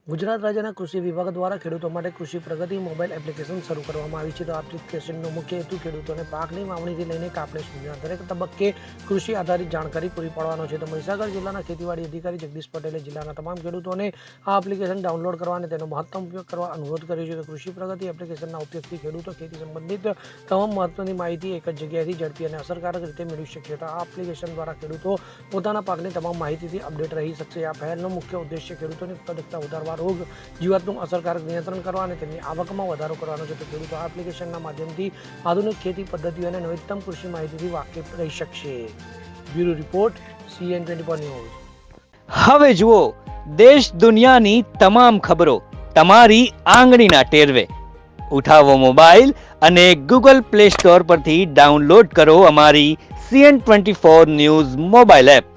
ગુજરાત રાજ્યના કૃષિ વિભાગ દ્વારા ખેડૂતો માટે કૃષિ પ્રગતિ મોબાઈલ એપ્લિકેશન શરૂ કરવામાં આવી છે. તો આ એપ્લિકેશનનો મુખ્ય હેતુ ખેડૂતોને પાકની વાવણીથી લઈને કાપણી સુધીના દરેક તબક્કે કૃષિ આધારિત જાણકારી પૂરી પાડવાનો છે. તો મહીસાગર જિલ્લાના ખેતીવાડી અધિકારી જગદીશ પટેલે જિલ્લાના તમામ ખેડૂતોને આ એપ્લિકેશન ડાઉનલોડ કરવા અને તેનો મહત્તમ ઉપયોગ કરવા અનુરોધ કર્યો છે. તો કૃષિ પ્રગતિ એપ્લિકેશનના ઉપયોગથી ખેડૂતો ખેતી સંબંધિત તમામ મહત્વની માહિતી એક જ જગ્યાએથી ઝડપી અને અસરકારક રીતે મેળવી શકશે. તો આ એપ્લિકેશન દ્વારા ખેડૂતો પોતાના પાકની તમામ માહિતીથી અપડેટ રહી શકશે. આ પહેલનો મુખ્ય ઉદ્દેશ્ય ખેડૂતોની ઉત્પાદકતા વધારવા, રોગ જીવાતનું અસરકારક નિયંત્રણ કરવા અને તેમની આવકમાં વધારો કરવાનો છે. તો ખેડૂતો આ એપ્લિકેશનના માધ્યમથી આધુનિક ખેતી પદ્ધતિઓ અને નવીનતમ કૃષિ માહિતીથી વાકેફ રહી શકશે. Bureau report CN24 news. હવે જુઓ દેશ દુનિયાની તમામ ખબરો તમારી આંગળીના ટેરવે. ઉઠાવો મોબાઈલ અને Google Play Store પરથી ડાઉનલોડ કરો અમારી CN24 ન્યૂઝ મોબાઈલ એપ.